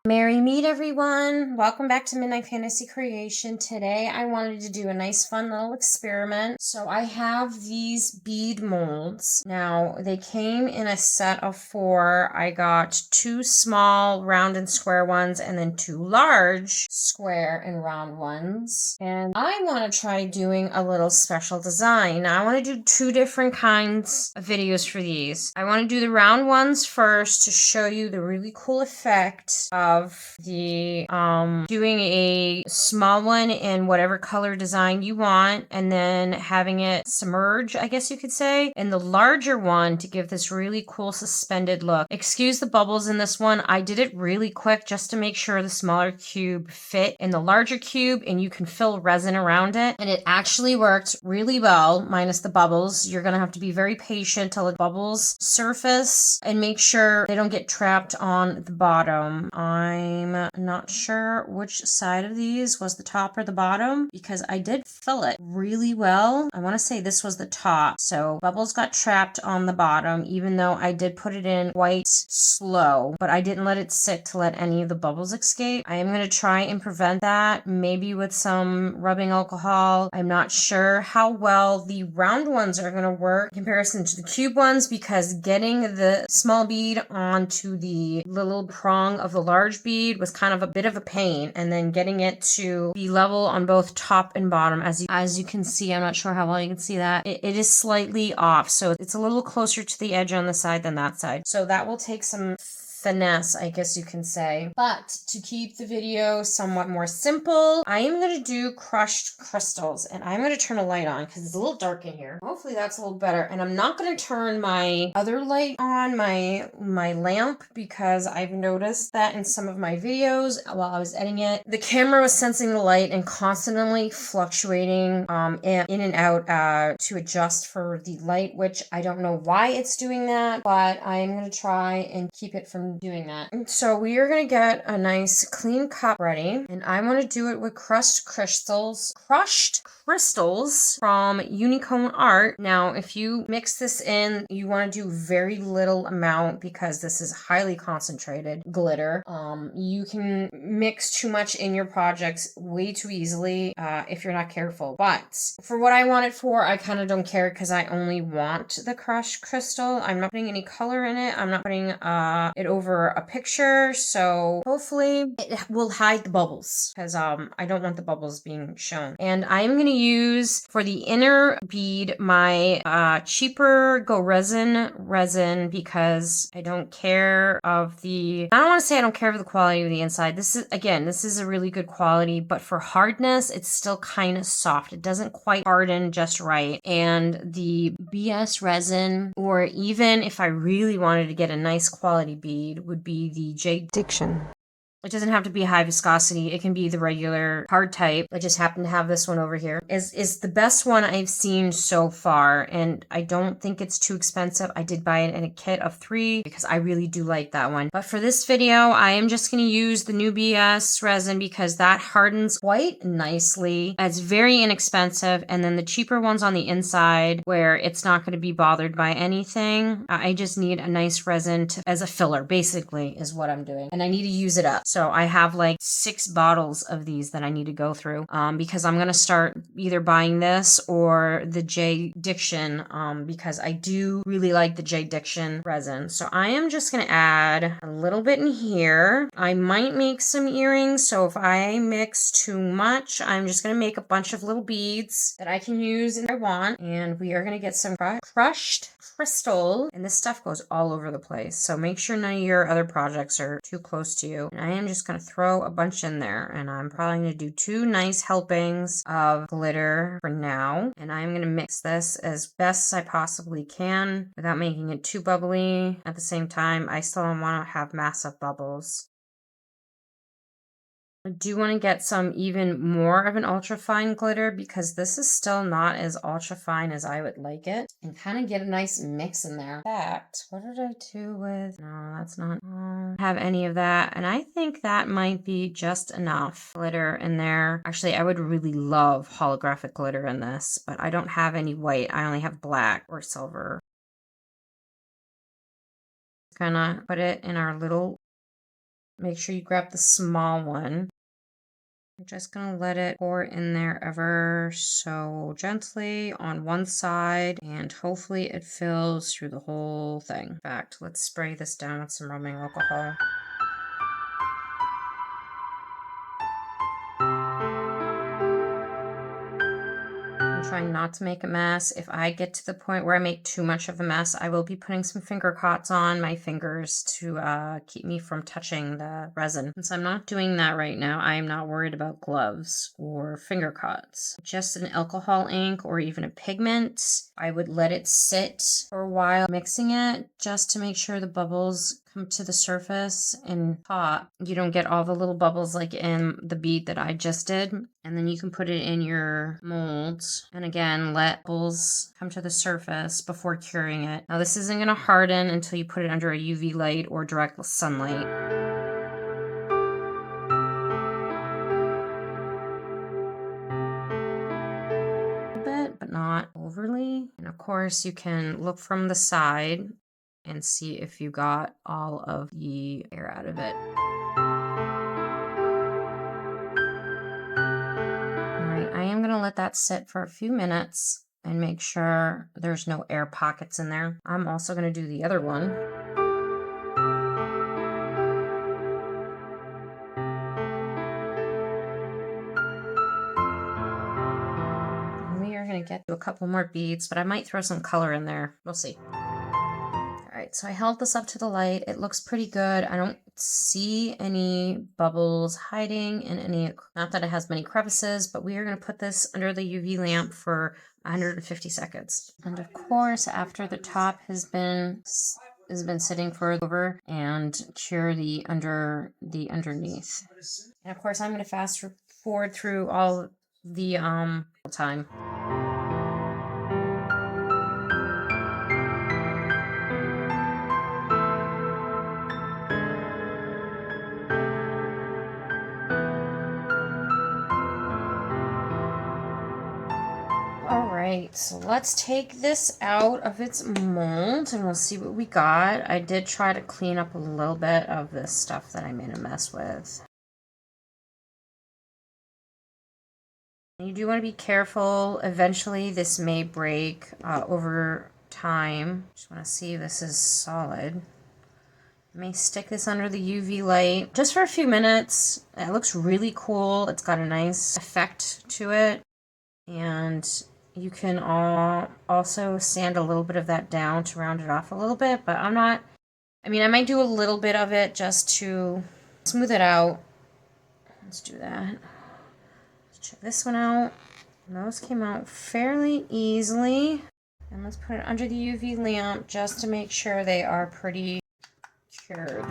Merry meet everyone! Welcome back to Midnight Fantasy Creation. Today I wanted to do a nice fun little experiment. So I have these bead molds. Now they came in a set of 4. I got 2 small round and square ones and then 2 large square and round ones. And I want to try doing a little special design. Now I want to do 2 different kinds of videos for these. I want to do the round ones first to show you the really cool effect of the doing a small one in whatever color design you want and then having it submerge, I guess you could say, and the larger one to give this really cool suspended look. Excuse the bubbles in this one. I did it really quick just to make sure the smaller cube fit in the larger cube and you can fill resin around it, and it actually worked really well minus the bubbles. You're gonna have to be very patient till the bubbles surface and make sure they don't get trapped on the bottom. I'm not sure which side of these was the top or the bottom because I did fill it really well. I want to say this was the top, so bubbles got trapped on the bottom even though I did put it in quite slow, but I didn't let it sit to let any of the bubbles escape. I am going to try and prevent that, maybe with some rubbing alcohol. I'm not sure how well the round ones are going to work in comparison to the cube ones because getting the small bead onto the little prong of the large bead was kind of a bit of a pain, and then getting it to be level on both top and bottom. As you can see, I'm not sure how well you can see that, it is slightly off, so it's a little closer to the edge on the side than that side, so that will take some finesse, I guess you can say. But to keep the video somewhat more simple, I am going to do crushed crystals, and I'm going to turn a light on because it's a little dark in here. Hopefully that's a little better. And I'm not going to turn my other light on, my lamp, because I've noticed that in some of my videos while I was editing it, the camera was sensing the light and constantly fluctuating in and out to adjust for the light, which I don't know why it's doing that, but I'm going to try and keep it from doing that. And so we are going to get a nice clean cup ready, and I want to do it with crushed crystals from Unicone Art. Now if you mix this in, you want to do very little amount because this is highly concentrated glitter. You can mix too much in your projects way too easily if you're not careful, but for what I want it for, I kind of don't care because I only want the crushed crystal. I'm not putting any color in it. I'm not putting it over a picture, so hopefully it will hide the bubbles because I don't want the bubbles being shown. And I'm going to use for the inner bead my cheaper Go resin because I don't care of the, I don't want to say I don't care of the quality of the inside. This is a really good quality, but for hardness it's still kind of soft. It doesn't quite harden just right. And the BS resin, or even if I really wanted to get a nice quality bead, would be the J Diction. It doesn't have to be high viscosity. It can be the regular hard type. I just happen to have this one over here. Is the best one I've seen so far, and I don't think it's too expensive. I did buy it in a kit of 3 because I really do like that one. But for this video, I am just going to use the new BS resin because that hardens quite nicely. It's very inexpensive, and then the cheaper ones on the inside where it's not going to be bothered by anything. I just need a nice resin as a filler, basically, is what I'm doing. And I need to use it up. So I have like 6 bottles of these that I need to go through because I'm going to start either buying this or the J Diction because I do really like the J Diction resin. So I am just going to add a little bit in here. I might make some earrings, so if I mix too much, I'm just going to make a bunch of little beads that I can use if I want. And we are going to get some crushed crystal, and this stuff goes all over the place, so make sure none of your other projects are too close to you. And I am just going to throw a bunch in there, and I'm probably going to do 2 nice helpings of glitter for now, and I'm going to mix this as best as I possibly can without making it too bubbly. At the same time, I still don't want to have massive bubbles. I do want to get some even more of an ultra fine glitter because this is still not as ultra fine as I would like it, and kind of get a nice mix in there. In fact, what did I do with, no, that's not have any of that, and I think that might be just enough glitter in there. Actually, I would really love holographic glitter in this, but I don't have any white. I only have black or silver. Gonna put it in our little Make sure you grab the small one. I'm just gonna let it pour in there ever so gently on one side, and hopefully it fills through the whole thing. In fact, let's spray this down with some rubbing alcohol. Trying not to make a mess. If I get to the point where I make too much of a mess, I will be putting some finger cots on my fingers to keep me from touching the resin. Since I'm not doing that right now, I am not worried about gloves or finger cots. Just an alcohol ink or even a pigment, I would let it sit for a while, mixing it just to make sure the bubbles come to the surface and pop. You don't get all the little bubbles like in the bead that I just did. And then you can put it in your molds. And again, let bubbles come to the surface before curing it. Now this isn't gonna harden until you put it under a UV light or direct sunlight. Bit, but not overly. And of course you can look from the side and see if you got all of the air out of it. All right, I am gonna let that sit for a few minutes and make sure there's no air pockets in there. I'm also gonna do the other one. We are gonna get to a couple more beads, but I might throw some color in there. We'll see. All right, so I held this up to the light. It looks pretty good. I don't see any bubbles hiding in any, not that it has many crevices, but we are going to put this under the UV lamp for 150 seconds. And of course, after the top has been sitting for over, and cure the underneath. And of course, I'm going to fast forward through all the time. Alright, so let's take this out of its mold and we'll see what we got. I did try to clean up a little bit of this stuff that I made a mess with. You do want to be careful. Eventually this may break over time. Just want to see if this is solid. I may stick this under the UV light just for a few minutes. It looks really cool. It's got a nice effect to it. And you can also sand a little bit of that down to round it off a little bit, but I might do a little bit of it just to smooth it out. Let's do that. Let's check this one out. And those came out fairly easily. And let's put it under the UV lamp just to make sure they are pretty cured.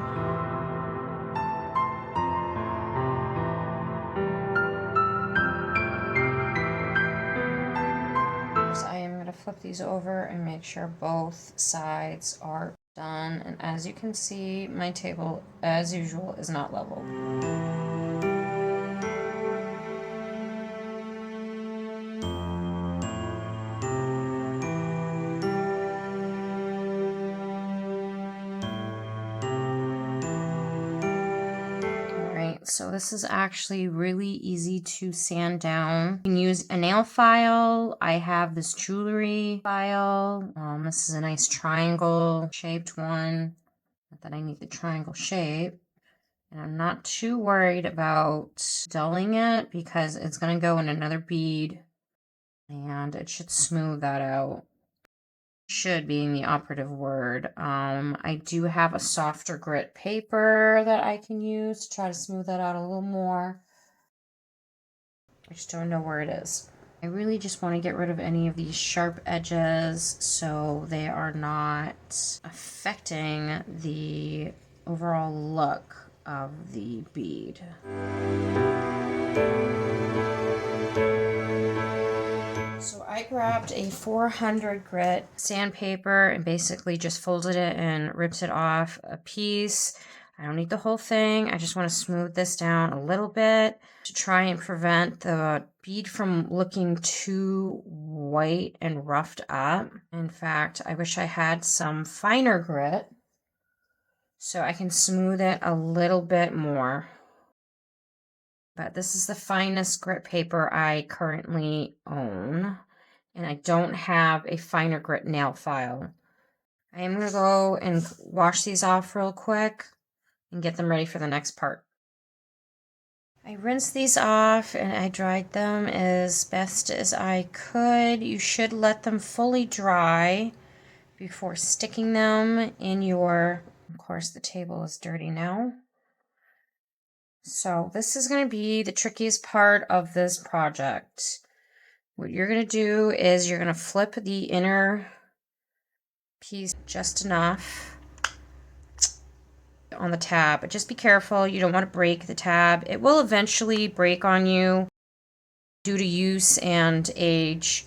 Flip these over and make sure both sides are done. And as you can see, my table, as usual, is not level. So this is actually really easy to sand down. You can use a nail file. I have this jewelry file. This is a nice triangle shaped one. Not that I need the triangle shape. And I'm not too worried about dulling it because it's going to go in another bead and it should smooth that out. Should being the operative word. I do have a softer grit paper that I can use to try to smooth that out a little more. I just don't know where it is. I really just want to get rid of any of these sharp edges so they are not affecting the overall look of the bead. So I grabbed a 400 grit sandpaper and basically just folded it and ripped it off a piece. I don't need the whole thing. I just want to smooth this down a little bit to try and prevent the bead from looking too white and roughed up. In fact, I wish I had some finer grit so I can smooth it a little bit more. But this is the finest grit paper I currently own, and I don't have a finer grit nail file. I am going to go and wash these off real quick and get them ready for the next part. I rinsed these off and I dried them as best as I could. You should let them fully dry before sticking them in your, of course the table is dirty now. So this is going to be the trickiest part of this project. What you're going to do is you're going to flip the inner piece just enough on the tab, but just be careful. You don't want to break the tab. It will eventually break on you due to use and age,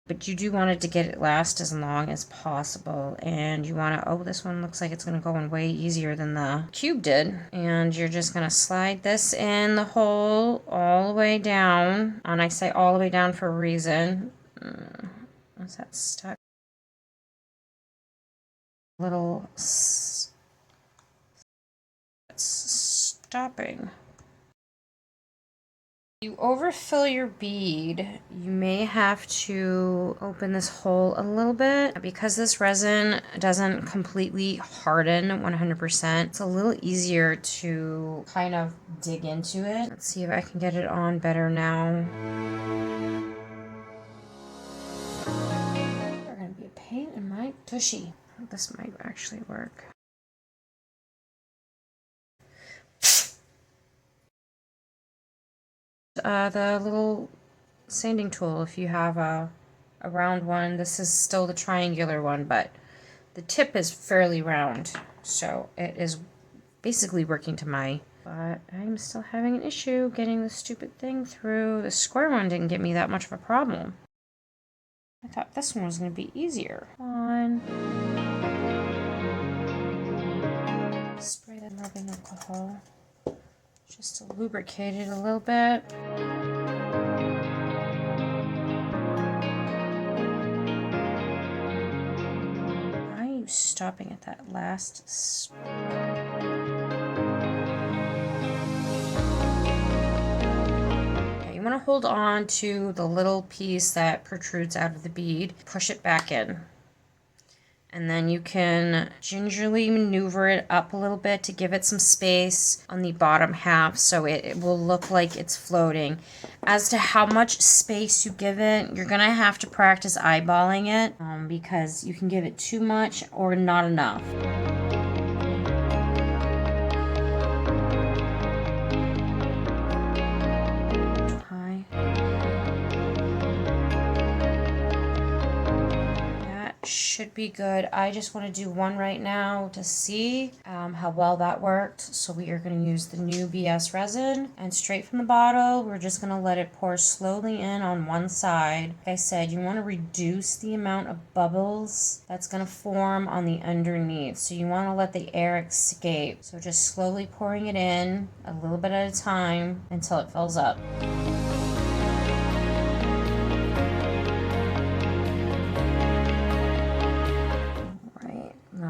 but you do want it to get it last as long as possible. And you want to, oh, this one looks like it's going to go in way easier than the cube did. And you're just going to slide this in the hole all the way down. And I say all the way down for a reason. Is that stuck? Little it's stopping. You overfill your bead, you may have to open this hole a little bit. Because this resin doesn't completely harden 100%, it's a little easier to kind of dig into it. Let's see if I can get it on better now. They're gonna be a pain in my tushy. This might actually work. The little sanding tool, if you have a round one. This is still the triangular one, but the tip is fairly round, so it is basically working to my, but I'm still having an issue getting the stupid thing through. The square one didn't give me that much of a problem. I thought this one was going to be easier. Come on. Spray that rubbing alcohol just to lubricate it a little bit. Why are you stopping at that last spot? You want to hold on to the little piece that protrudes out of the bead, push it back in, and then you can gingerly maneuver it up a little bit to give it some space on the bottom half so it will look like it's floating. As to how much space you give it, you're gonna have to practice eyeballing it because you can give it too much or not enough. Should be good. I just want to do one right now to see how well that worked. So we are going to use the new BS resin, and straight from the bottle we're just going to let it pour slowly in on one side. Like I said, you want to reduce the amount of bubbles that's going to form on the underneath, so you want to let the air escape. So just slowly pouring it in a little bit at a time until it fills up.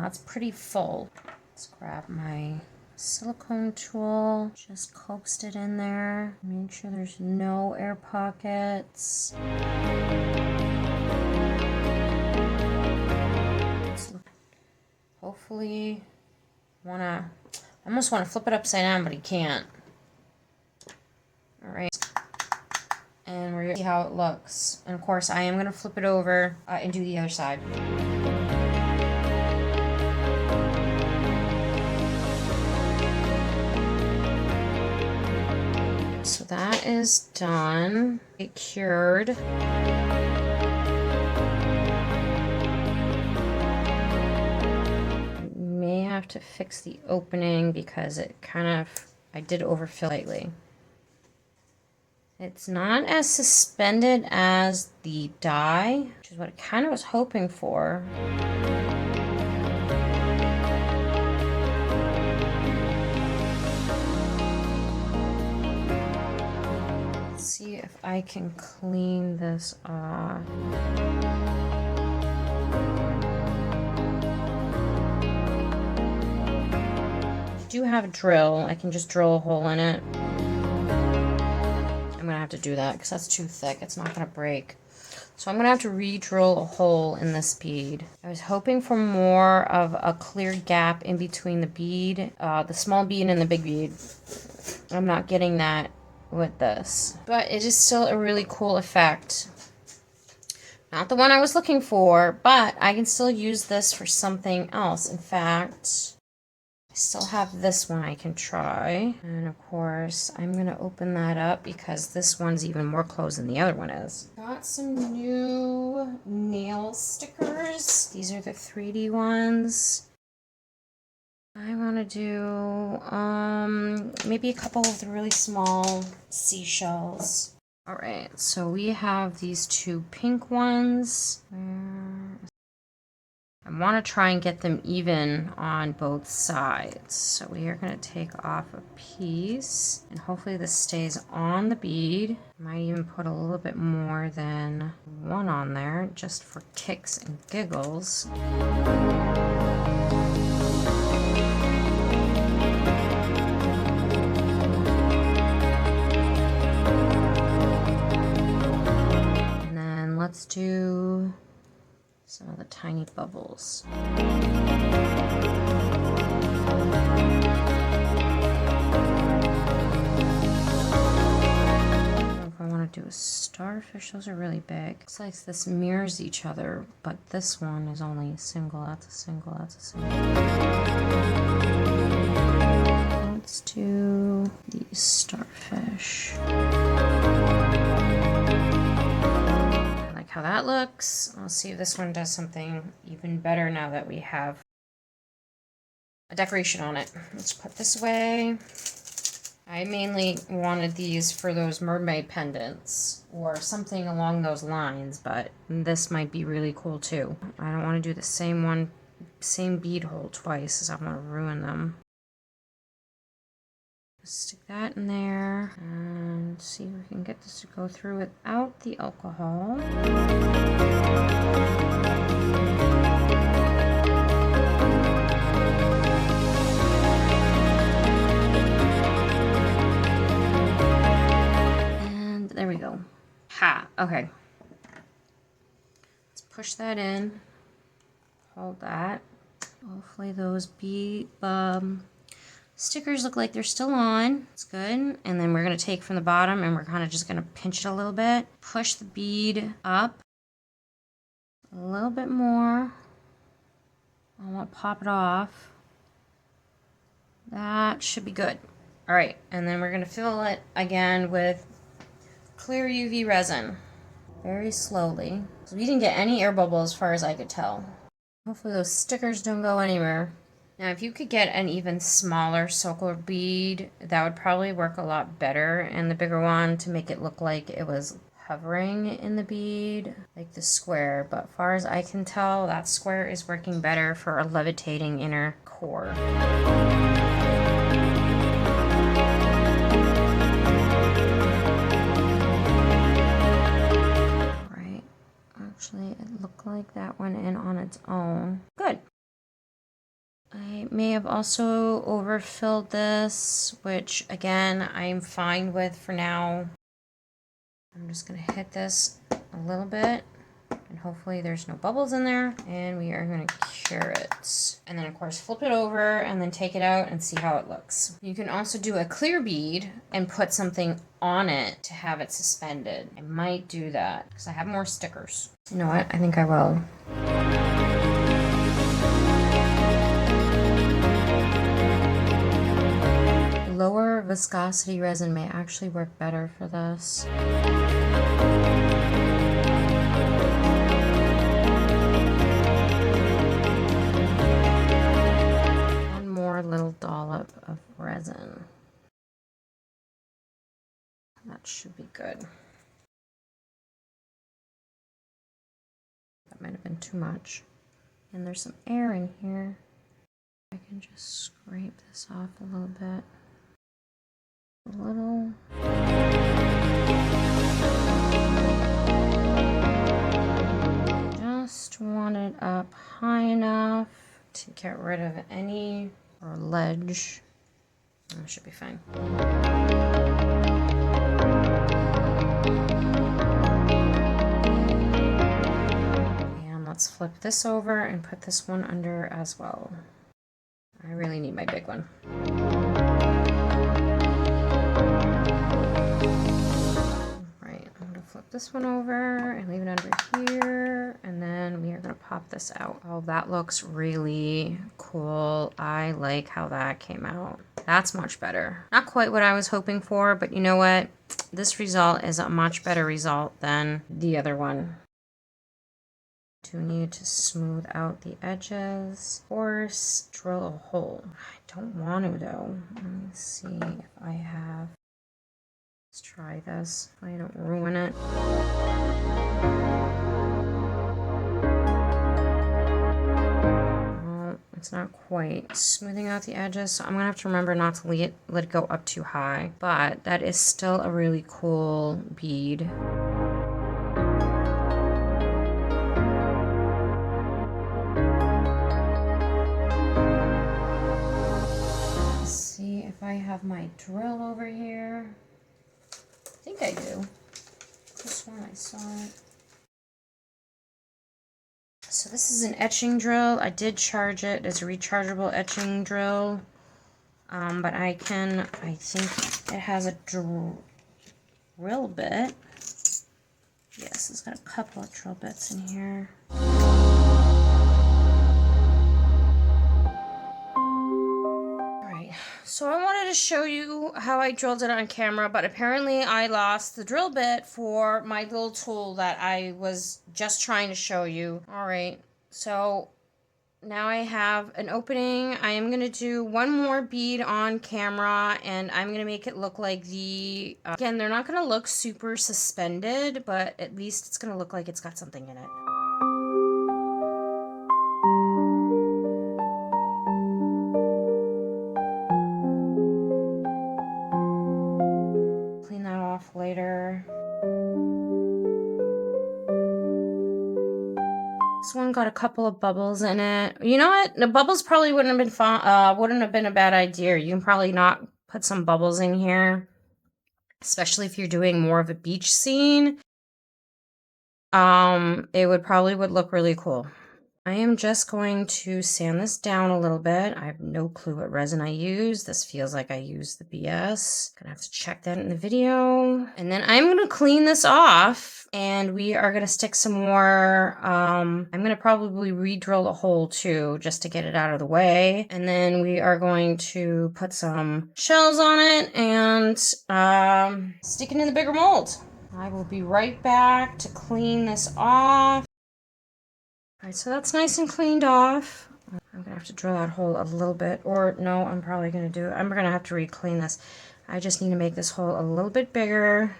It's pretty full. Let's grab my silicone tool, just coaxed it in there, make sure there's no air pockets. Hopefully, almost want to flip it upside down, but I can't. All right, and we're gonna see how it looks. And of course, I am gonna flip it over and do the other side. So that is done. It cured. May have to fix the opening because it I did overfill slightly. It's not as suspended as the die, which is what I kind of was hoping for. See if I can clean this off. do have a drill. I can just drill a hole in it. I'm gonna have to do that because that's too thick. It's not gonna break. So I'm gonna have to re-drill a hole in this bead. I was hoping for more of a clear gap in between the bead, the small bead and the big bead. I'm not getting that with this, but it is still a really cool effect. Not the one I was looking for, but I can still use this for something else. In fact, I still have this one I can try. And of course, I'm going to open that up because this one's even more closed than the other one is. Got some new nail stickers. These are the 3D ones. I want to do maybe a couple of the really small seashells. All right, so we have these two pink ones. I want to try and get them even on both sides. So we are going to take off a piece, and hopefully this stays on the bead. Might even put a little bit more than one on there, just for kicks and giggles. Let's do some of the tiny bubbles. I don't know if I want to do a starfish. Those are really big. Looks like this mirrors each other, but this one is only a single. That's a single. That's a single. Let's do these starfish. How that looks. I'll see if this one does something even better now that we have a decoration on it. Let's put this away. I mainly wanted these for those mermaid pendants or something along those lines, but this might be really cool too. I don't want to do the same bead hole twice, as I want to ruin them. Stick that in there and see if we can get this to go through without the alcohol. And there we go. Ha! Okay. Let's push that in. Hold that. Hopefully those stickers look like they're still on. It's good. And then we're going to take from the bottom and we're kind of just going to pinch it a little bit. Push the bead up a little bit more. I want to pop it off. That should be good. All right. And then we're going to fill it again with clear UV resin. Very slowly. So we didn't get any air bubbles as far as I could tell. Hopefully those stickers don't go anywhere. Now, if you could get an even smaller circle bead, that would probably work a lot better, and the bigger one to make it look like it was hovering in the bead, like the square. But as far as I can tell, that square is working better for a levitating inner core. Right. Actually, it looked like that went in on its own. Good. I may have also overfilled this, which again, I'm fine with for now. I'm just going to hit this a little bit and hopefully there's no bubbles in there, and we are going to cure it. And then of course flip it over and then take it out and see how it looks. You can also do a clear bead and put something on it to have it suspended. I might do that because I have more stickers. You know what? I think I will. Lower viscosity resin may actually work better for this. One more little dollop of resin. That should be good. That might have been too much. And there's some air in here. I can just scrape this off a little bit. A little. Just want it up high enough to get rid of any ledge That should be fine. And let's flip this over and put this one under as well. I really need my big one. Right, I'm gonna flip this one over and leave it under here, and then we are gonna pop this out. Oh, that looks really cool. I like how that came out. That's much better. Not quite what I was hoping for, but you know what? This result is a much better result than the other one. Do need to smooth out the edges. Of course, drill a hole. I don't want to though. Let me see if I have. Let's try this. I don't ruin it. Well, it's not quite smoothing out the edges, so I'm gonna have to remember not to let it go up too high. But that is still a really cool bead. If I have my drill over here. I think I do. This one I saw it. So this is an etching drill. I did charge it. It's a rechargeable etching drill. But I think it has a drill bit. Yes, it's got a couple of drill bits in here. So I wanted to show you how I drilled it on camera, but apparently I lost the drill bit for my little tool that I was just trying to show you. All right, so now I have an opening. I am going to do one more bead on camera, and I'm going to make it look like the... again, they're not going to look super suspended, but at least it's going to look like it's got something in it. Later. This one got a couple of bubbles in it. You know what? The bubbles probably wouldn't have been a bad idea. You can probably not put some bubbles in here, especially if you're doing more of a beach scene. It would look really cool. I am just going to sand this down a little bit. I have no clue what resin I use. This feels like I used the BS. Gonna have to check that in the video. And then I'm gonna clean this off, and we are gonna stick some more, I'm gonna probably re-drill the hole too, just to get it out of the way. And then we are going to put some shells on it and stick it in the bigger mold. I will be right back to clean this off. Alright, so that's nice and cleaned off. I'm gonna have to drill that hole a little bit, or no, I'm probably gonna I'm gonna have to re-clean this. I just need to make this hole a little bit bigger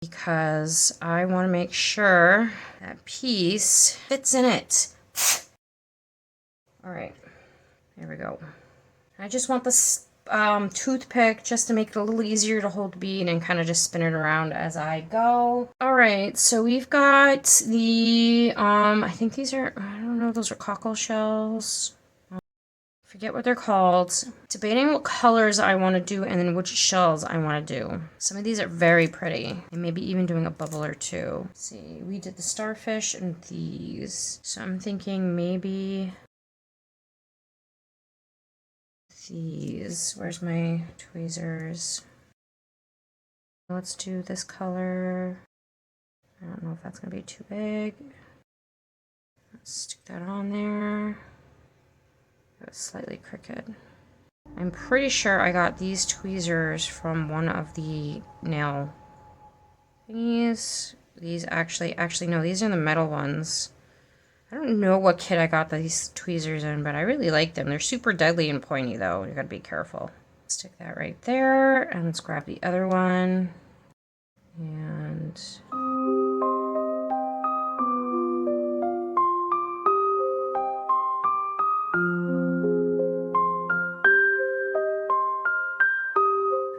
because I want to make sure that piece fits in it. Alright, there we go. I just want this toothpick just to make it a little easier to hold the bead and kind of just spin it around as I go. All right, so we've got the, I think these are, I don't know, those are cockle shells. Forget what they're called. Debating what colors I want to do and then which shells I want to do. Some of these are very pretty. And maybe even doing a bubble or two. Let's see, we did the starfish and these. So I'm thinking maybe these. Where's my tweezers? Let's do this color. I don't know if that's gonna be too big. Let's stick that on there. It was slightly crooked. I'm pretty sure I got these tweezers from one of the nail thingies. These actually no, these are the metal ones. I don't know what kit I got these tweezers in, but I really like them. They're super deadly and pointy though. You gotta be careful. Stick that right there, and let's grab the other one. And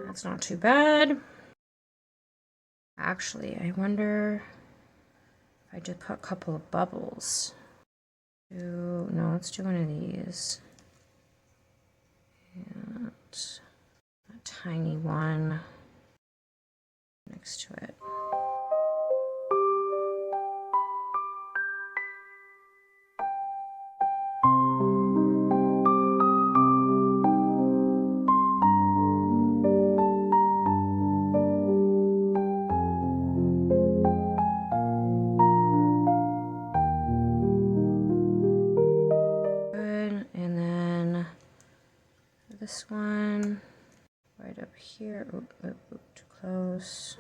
that's not too bad. Actually, I wonder if I just put a couple of bubbles. No, let's do one of these. And tiny one next to it. Good, and then this one right up here. Oop, oop, oop, too close.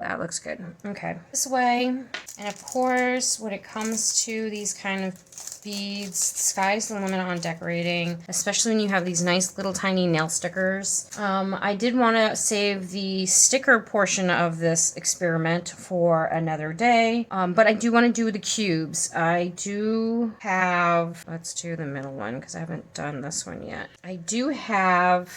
That looks good. Okay, this way. And of course, when it comes to these kind of beads, sky's the limit on decorating, especially when you have these nice little tiny nail stickers. I did want to save the sticker portion of this experiment for another day, but I do want to do the cubes. I do have, let's do the middle one because I haven't done this one yet. I do have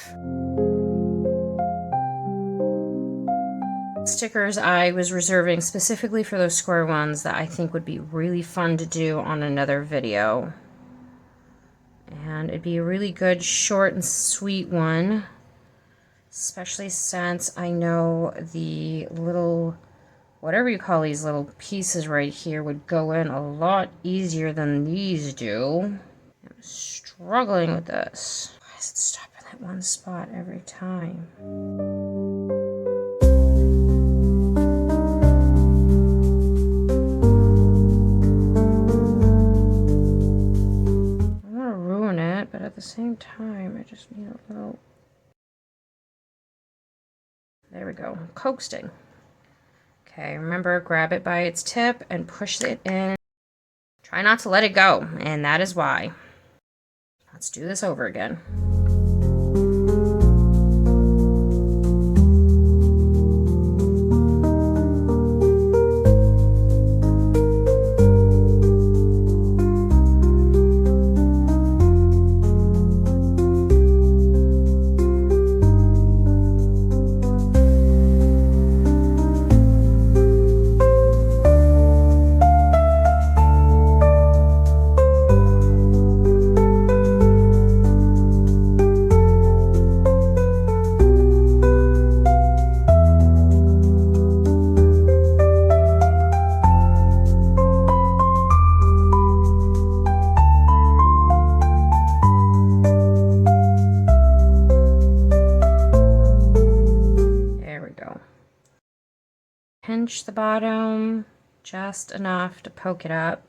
stickers I was reserving specifically for those square ones that I think would be really fun to do on another video. And it'd be a really good short and sweet one, especially since I know the little, whatever you call these little pieces right here, would go in a lot easier than these do. I'm struggling with this. Why does it stop in that one spot every time? But at the same time, I just need a little, there we go, coaxing. Okay, remember, grab it by its tip and push it in. Try not to let it go, and that is why. Let's do this over again. Pinch the bottom just enough to poke it up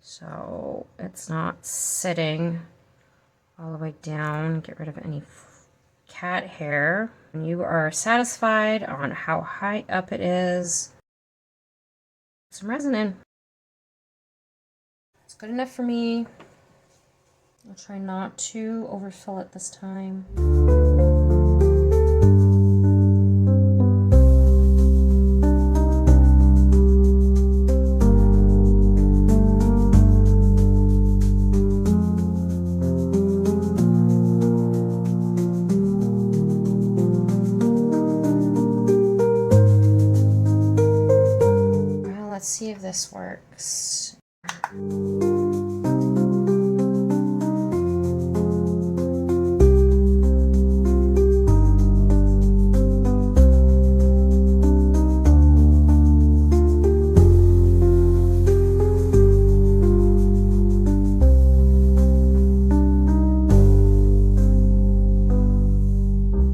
so it's not sitting all the way down. Get rid of any cat hair. When you are satisfied on how high up it is, put some resin in. It's good enough for me. I'll try not to overfill it this time. Let's see if this works.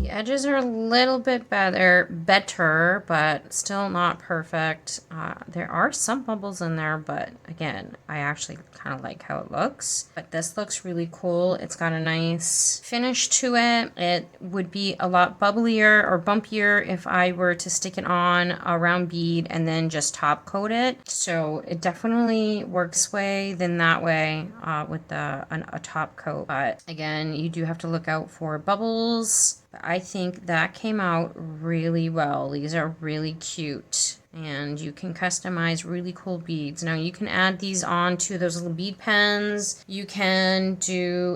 Edges are a little bit better, but still not perfect. There are some bubbles in there, but again, I actually kind of like how it looks. But this looks really cool. It's got a nice finish to it. It would be a lot bubblier or bumpier if I were to stick it on a round bead and then just top coat it. So it definitely works this way than that way with a top coat. But again, you do have to look out for bubbles. I think that came out really well. These are really cute. and you can customize really cool beads. Now you can add these on to those little bead pens. You can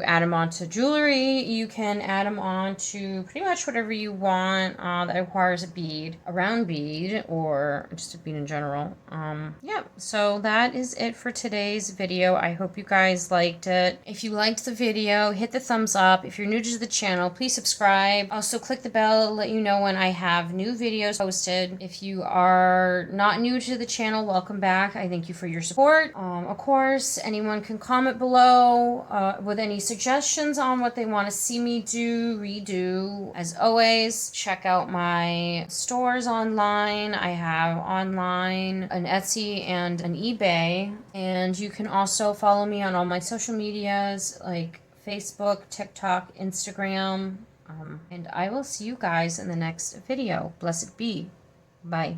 add them onto jewelry. You can add them on to pretty much whatever you want that requires a bead, a round bead, or just a bead in general. Yeah, so that is it for today's video. I hope you guys liked it. If you liked the video, hit the thumbs up. If you're new to the channel, please subscribe. Also click the bell to let you know when I have new videos posted. If you are not new to the channel, welcome back. I thank you for your support. Of course, anyone can comment below with any suggestions on what they want to see me redo. As always, check out my stores online. I have online an Etsy and an eBay, and you can also follow me on all my social medias like Facebook, TikTok, Instagram, and I will see you guys in the next video. Blessed be. Bye.